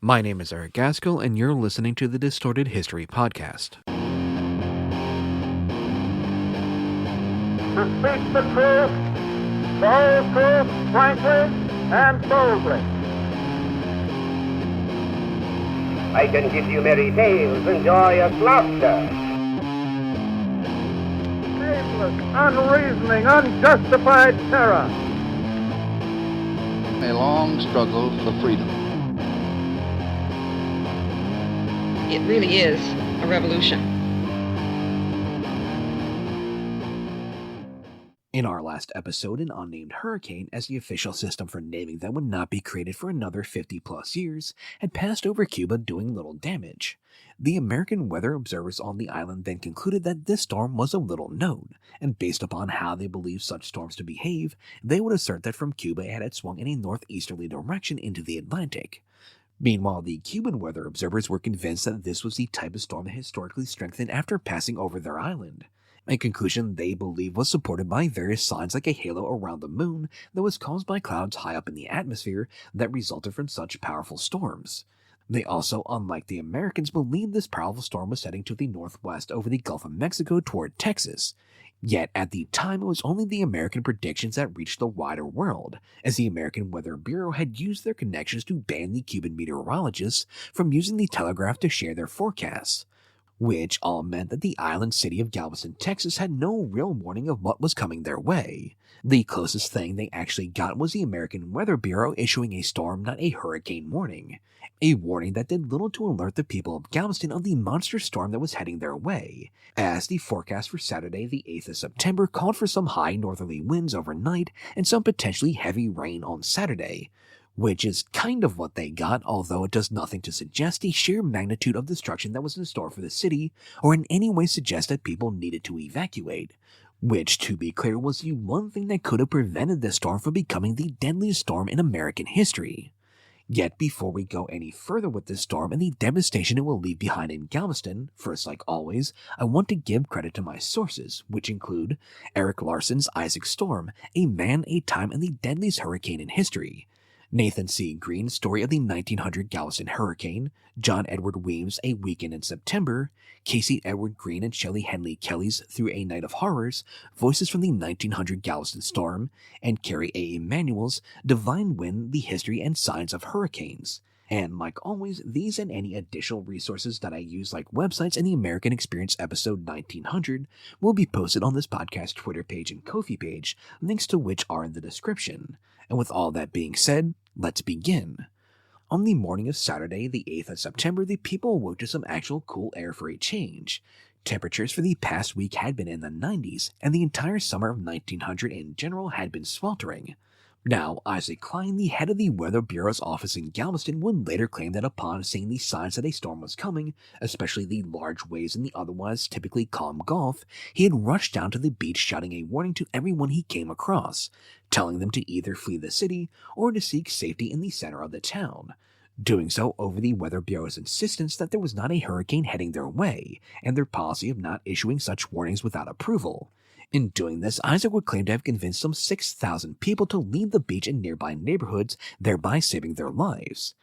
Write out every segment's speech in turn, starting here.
My name is Eric Gaskell, and you're listening to the Distorted History Podcast. To speak the truth, the whole truth, frankly and boldly. I can give you merry tales and joyous laughter. Shameless, unreasoning, unjustified terror. A long struggle for freedom. It really is a revolution. In our last episode, an unnamed hurricane, as the official system for naming them would not be created for another 50 plus years, had passed over Cuba doing little damage. The American weather observers on the island then concluded that this storm was a little known, and based upon how they believed such storms to behave, they would assert that from Cuba it had swung in a northeasterly direction into the Atlantic. Meanwhile, the Cuban weather observers were convinced that this was the type of storm that historically strengthened after passing over their island, a conclusion they believe was supported by various signs like a halo around the moon that was caused by clouds high up in the atmosphere that resulted from such powerful storms. They also, unlike the Americans, believed this powerful storm was heading to the northwest over the Gulf of Mexico toward Texas. Yet at the time, it was only the American predictions that reached the wider world, as the American Weather Bureau had used their connections to ban the Cuban meteorologists from using the telegraph to share their forecasts, which all meant that the island city of Galveston, Texas had no real warning of what was coming their way. The closest thing they actually got was the American Weather Bureau issuing a storm, not a hurricane warning. A warning that did little to alert the people of Galveston of the monster storm that was heading their way, as the forecast for Saturday, the 8th of September, called for some high northerly winds overnight and some potentially heavy rain on Saturday, which is kind of what they got, although it does nothing to suggest the sheer magnitude of destruction that was in store for the city, or in any way suggest that people needed to evacuate, which, to be clear, was the one thing that could have prevented this storm from becoming the deadliest storm in American history. Yet before we go any further with this storm and the devastation it will leave behind in Galveston, first, like always, I want to give credit to my sources, which include Eric Larson's Isaac Storm, A Man, a Time, and the Deadliest Hurricane in History; Nathan C. Green's Story of the 1900 Galveston Hurricane; John Edward Weems' A Weekend in September; Casey Edward Green and Shelley Henley Kelly's Through a Night of Horrors, Voices from the 1900 Galveston Storm; and Carrie A. Emanuel's Divine Wind, The History and Science of Hurricanes. And like always, these and any additional resources that I use, like websites and the American Experience episode 1900, will be posted on this podcast Twitter page and Ko-fi page, links to which are in the description. And with all that being said, let's begin. On the morning of Saturday, the 8th of September, the people awoke to some actual cool air for a change. Temperatures for the past week had been in the 90s, and the entire summer of 1900 in general had been sweltering. Now, Isaac Klein, the head of the Weather Bureau's office in Galveston, would later claim that upon seeing the signs that a storm was coming, especially the large waves in the otherwise typically calm Gulf, he had rushed down to the beach shouting a warning to everyone he came across, telling them to either flee the city or to seek safety in the center of the town, doing so over the Weather Bureau's insistence that there was not a hurricane heading their way, and their policy of not issuing such warnings without approval. In doing this, Isaac would claim to have convinced some 6,000 people to leave the beach and nearby neighborhoods, thereby saving their lives.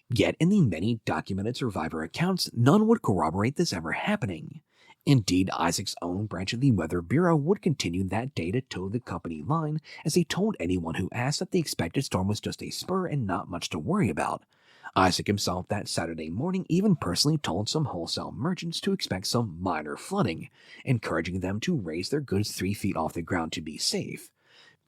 Yet, in the many documented survivor accounts, none would corroborate this ever happening. Indeed, Isaac's own branch of the Weather Bureau would continue that day to toe the company line, as they told anyone who asked that the expected storm was just a spur and not much to worry about. Isaac himself that Saturday morning even personally told some wholesale merchants to expect some minor flooding, encouraging them to raise their goods 3 feet off the ground to be safe.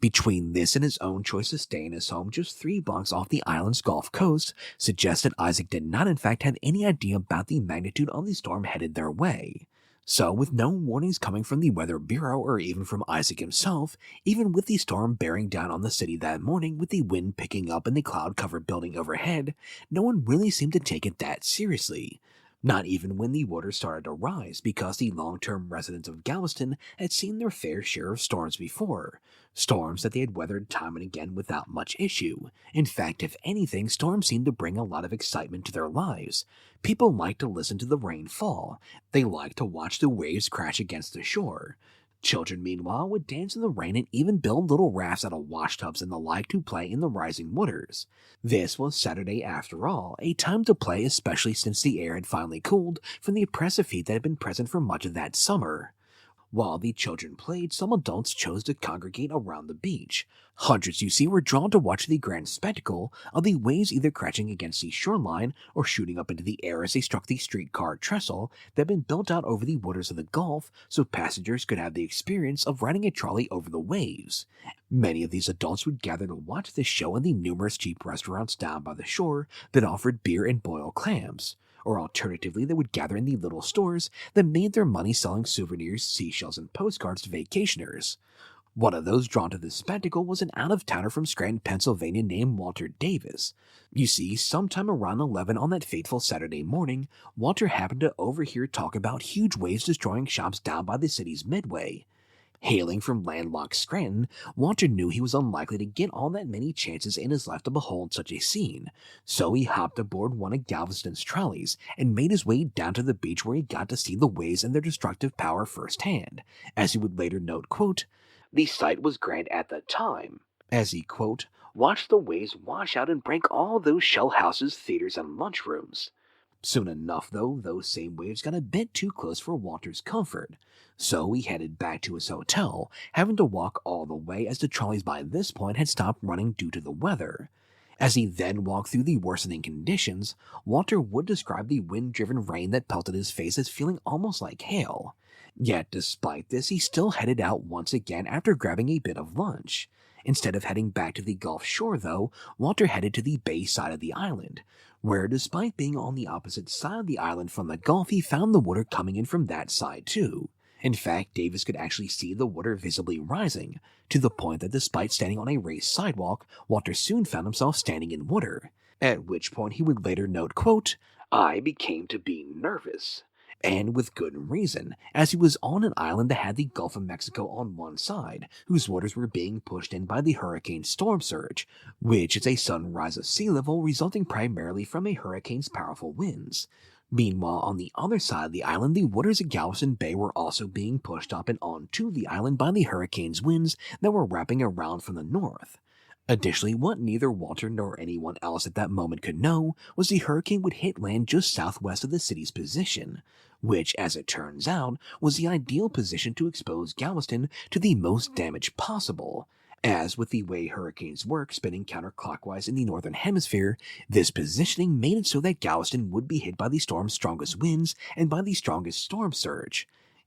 Between this and his own choice to stay in his home just 3 blocks off the island's Gulf Coast suggests that Isaac did not in fact have any idea about the magnitude of the storm headed their way. So, with no warnings coming from the Weather Bureau or even from Isaac himself, even with the storm bearing down on the city that morning with the wind picking up and the cloud-covered building overhead, no one really seemed to take it that seriously. Not even when the waters started to rise, because the long-term residents of Galveston had seen their fair share of storms before. Storms that they had weathered time and again without much issue. In fact, if anything, storms seemed to bring a lot of excitement to their lives. People liked to listen to the rain fall. They liked to watch the waves crash against the shore. Children, meanwhile, would dance in the rain and even build little rafts out of washtubs and the like to play in the rising waters. This was Saturday after all, a time to play especially since the air had finally cooled from the oppressive heat that had been present for much of that summer. While the children played, some adults chose to congregate around the beach. Hundreds, you see, were drawn to watch the grand spectacle of the waves either crashing against the shoreline or shooting up into the air as they struck the streetcar trestle that had been built out over the waters of the Gulf so passengers could have the experience of riding a trolley over the waves. Many of these adults would gather to watch this show in the numerous cheap restaurants down by the shore that offered beer and boiled clams. Or alternatively, they would gather in the little stores that made their money selling souvenirs, seashells, and postcards to vacationers. One of those drawn to this spectacle was an out-of-towner from Scranton, Pennsylvania named Walter Davis. You see, sometime around 11 on that fateful Saturday morning, Walter happened to overhear talk about huge waves destroying shops down by the city's midway. Hailing from landlocked Scranton, Walter knew he was unlikely to get all that many chances in his life to behold such a scene, so he hopped aboard one of Galveston's trolleys and made his way down to the beach where he got to see the waves and their destructive power firsthand. As he would later note, quote, "The sight was grand at the time," as he, quote, "watched the waves wash out and break all those shell houses, theaters, and lunchrooms." Soon enough, though, those same waves got a bit too close for Walter's comfort, so he headed back to his hotel, having to walk all the way as the trolleys by this point had stopped running due to the weather. As he then walked through the worsening conditions, Walter would describe the wind-driven rain that pelted his face as feeling almost like hail. Yet, despite this, he still headed out once again after grabbing a bit of lunch. Instead of heading back to the Gulf Shore, though, Walter headed to the bay side of the island, where despite being on the opposite side of the island from the Gulf, he found the water coming in from that side too. In fact, Davis could actually see the water visibly rising, to the point that despite standing on a raised sidewalk, Walter soon found himself standing in water, at which point he would later note, quote, "I became to be nervous." And with good reason, as he was on an island that had the Gulf of Mexico on one side, whose waters were being pushed in by the hurricane storm surge, which is a sudden rise of sea level resulting primarily from a hurricane's powerful winds. Meanwhile, on the other side of the island, the waters of Galveston Bay were also being pushed up and onto the island by the hurricane's winds that were wrapping around from the north. Additionally, what neither Walter nor anyone else at that moment could know was the hurricane would hit land just southwest of the city's position, which, as it turns out, was the ideal position to expose Galveston to the most damage possible. As with the way hurricanes work, spinning counterclockwise in the northern hemisphere, this positioning made it so that Galveston would be hit by the storm's strongest winds and by the strongest storm surge.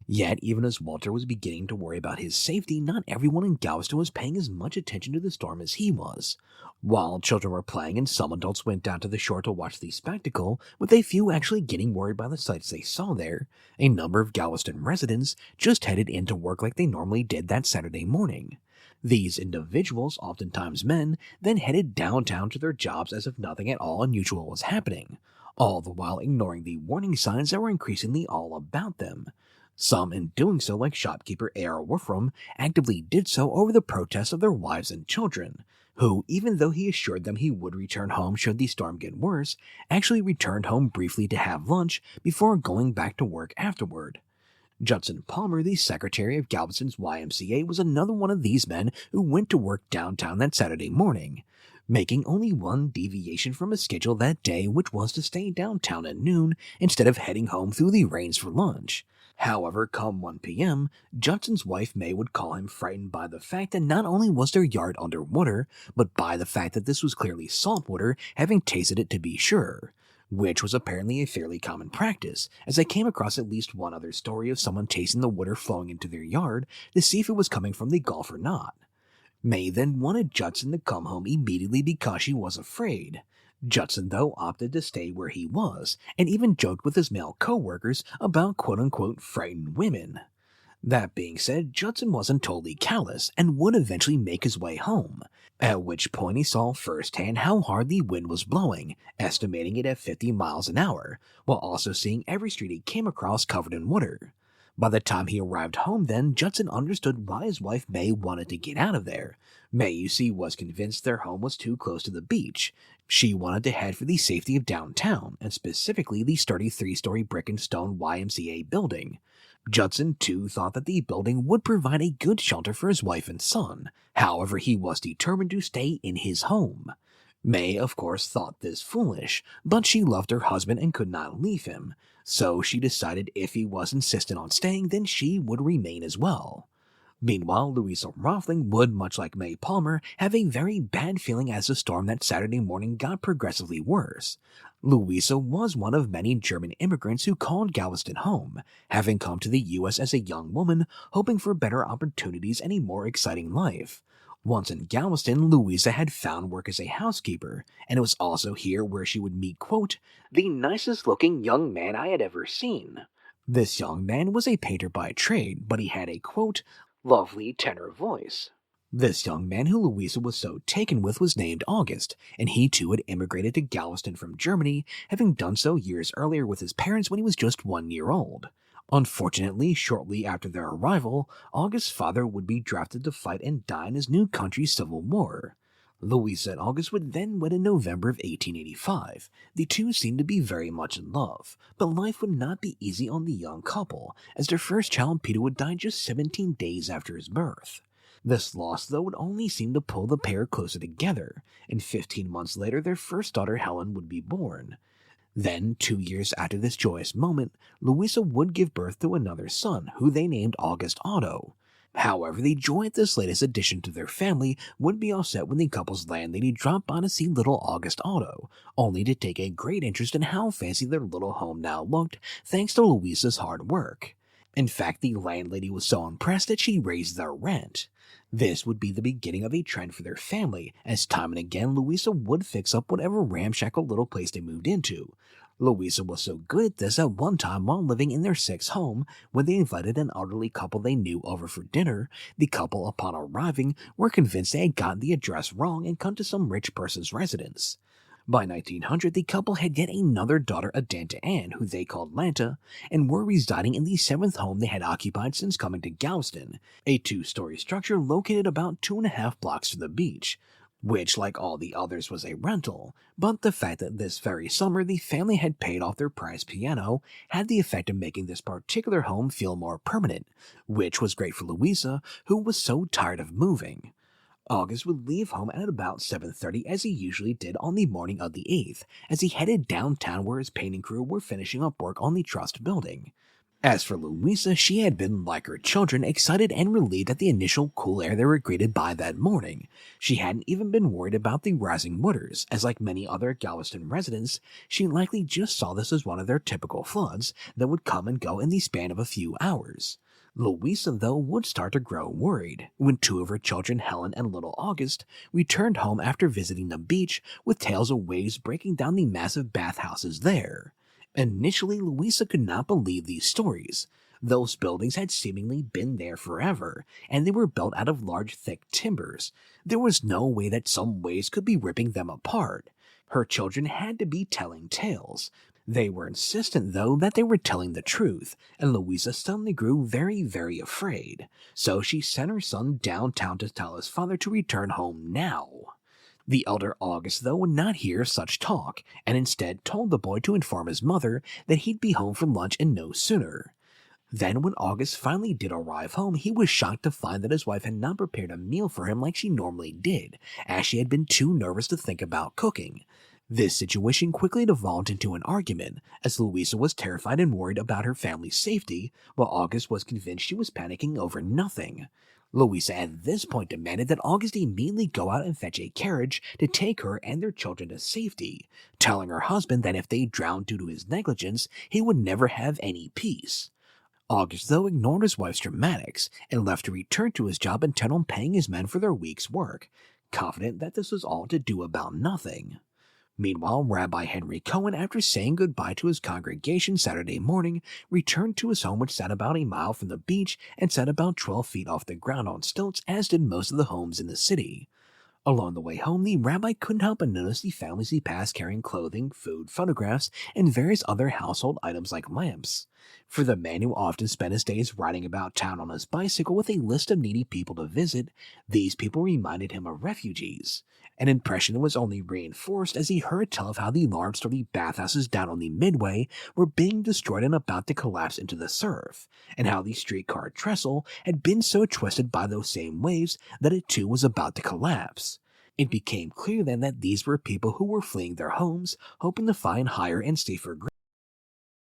Yet, even as Walter was beginning to worry about his safety, not everyone in Galveston was paying as much attention to the storm as he was. While children were playing and some adults went down to the shore to watch the spectacle, with a few actually getting worried by the sights they saw there, a number of Galveston residents just headed in to work like they normally did that Saturday morning. These individuals, oftentimes men, then headed downtown to their jobs as if nothing at all unusual was happening, all the while ignoring the warning signs that were increasingly all about them. Some, in doing so, like shopkeeper A.R. Wolfram, actively did so over the protests of their wives and children, who, even though he assured them he would return home should the storm get worse, actually returned home briefly to have lunch before going back to work afterward. Judson Palmer, the secretary of Galveston's YMCA, was another one of these men who went to work downtown that Saturday morning, making only one deviation from his schedule that day, which was to stay downtown at noon instead of heading home through the rains for lunch. However, come 1 p.m., Judson's wife May would call him frightened by the fact that not only was their yard underwater, but by the fact that this was clearly salt water, having tasted it to be sure, which was apparently a fairly common practice, as I came across at least one other story of someone tasting the water flowing into their yard to see if it was coming from the Gulf or not. May then wanted Judson to come home immediately because she was afraid. Judson, though, opted to stay where he was, and even joked with his male co-workers about quote-unquote frightened women. That being said, Judson wasn't totally callous, and would eventually make his way home, at which point he saw firsthand how hard the wind was blowing, estimating it at 50 miles an hour, while also seeing every street he came across covered in water. By the time he arrived home then, Judson understood why his wife May wanted to get out of there. May, you see, was convinced their home was too close to the beach. She wanted to head for the safety of downtown, and specifically the sturdy 3-story brick and stone YMCA building. Judson, too, thought that the building would provide a good shelter for his wife and son. However, he was determined to stay in his home. May, of course, thought this foolish, but she loved her husband and could not leave him, so she decided if he was insistent on staying, then she would remain as well. Meanwhile, Louisa Rothling would, much like May Palmer, have a very bad feeling as the storm that Saturday morning got progressively worse. Louisa was one of many German immigrants who called Galveston home, having come to the U.S. as a young woman, hoping for better opportunities and a more exciting life. Once in Galveston, Louisa had found work as a housekeeper, and it was also here where she would meet, quote, the nicest-looking young man I had ever seen. This young man was a painter by trade, but he had a, quote, lovely tenor voice. This young man who Louisa was so taken with was named August, and he too had immigrated to Galveston from Germany, having done so years earlier with his parents when he was just 1 year old. Unfortunately, shortly after their arrival, August's father would be drafted to fight and die in his new country's civil war. Louisa and August would then wed in November of 1885. The two seemed to be very much in love, but life would not be easy on the young couple, as their first child Peter would die just 17 days after his birth. This loss, though, would only seem to pull the pair closer together, and 15 months later their first daughter Helen would be born. Then, 2 years after this joyous moment, Louisa would give birth to another son, who they named August Otto. However, the joy at this latest addition to their family would be offset when the couple's landlady dropped by to see little August Otto, only to take a great interest in how fancy their little home now looked, thanks to Louisa's hard work. In fact, the landlady was so impressed that she raised their rent. This would be the beginning of a trend for their family, as time and again Louisa would fix up whatever ramshackle little place they moved into. Louisa was so good at this at one time while living in their sixth home, when they invited an elderly couple they knew over for dinner. The couple, upon arriving, were convinced they had gotten the address wrong and come to some rich person's residence. By 1900, the couple had yet another daughter, Adanta Ann, who they called Lanta, and were residing in the seventh home they had occupied since coming to Galveston, a 2-story structure located about 2.5 blocks from the beach, which, like all the others, was a rental, but the fact that this very summer the family had paid off their prized piano had the effect of making this particular home feel more permanent, which was great for Louisa, who was so tired of moving. August would leave home at about 7:30 as he usually did on the morning of the 8th, as he headed downtown where his painting crew were finishing up work on the trust building. As for Louisa, she had been, like her children, excited and relieved at the initial cool air they were greeted by that morning. She hadn't even been worried about the rising waters, as like many other Galveston residents, she likely just saw this as one of their typical floods that would come and go in the span of a few hours. Louisa, though, would start to grow worried when 2 of her children, Helen and little August, returned home after visiting the beach with tales of waves breaking down the massive bathhouses there. Initially, Louisa could not believe these stories. Those buildings had seemingly been there forever, and they were built out of large, thick timbers. There was no way that some waves could be ripping them apart. Her children had to be telling tales. They were insistent, though, that they were telling the truth, and Louisa suddenly grew very, very afraid. So she sent her son downtown to tell his father to return home now. The elder August, though, would not hear such talk, and instead told the boy to inform his mother that he'd be home for lunch and no sooner. Then, when August finally did arrive home, he was shocked to find that his wife had not prepared a meal for him like she normally did, as she had been too nervous to think about cooking. This situation quickly devolved into an argument, as Louisa was terrified and worried about her family's safety, while August was convinced she was panicking over nothing. Louisa at this point demanded that August immediately go out and fetch a carriage to take her and their children to safety, telling her husband that if they drowned due to his negligence, he would never have any peace. August, though, ignored his wife's dramatics and left to return to his job intent on paying his men for their week's work, confident that this was all to do about nothing. Meanwhile, Rabbi Henry Cohen, after saying goodbye to his congregation Saturday morning, returned to his home, which sat about a mile from the beach and sat about 12 feet off the ground on stilts, as did most of the homes in the city. Along the way home, the rabbi couldn't help but notice the families he passed carrying clothing, food, photographs, and various other household items like lamps. For the man who often spent his days riding about town on his bicycle with a list of needy people to visit, these people reminded him of refugees. An impression that was only reinforced as he heard tell of how the large sturdy bathhouses down on the Midway were being destroyed and about to collapse into the surf, and how the streetcar trestle had been so twisted by those same waves that it too was about to collapse. It became clear then that these were people who were fleeing their homes, hoping to find higher and safer ground.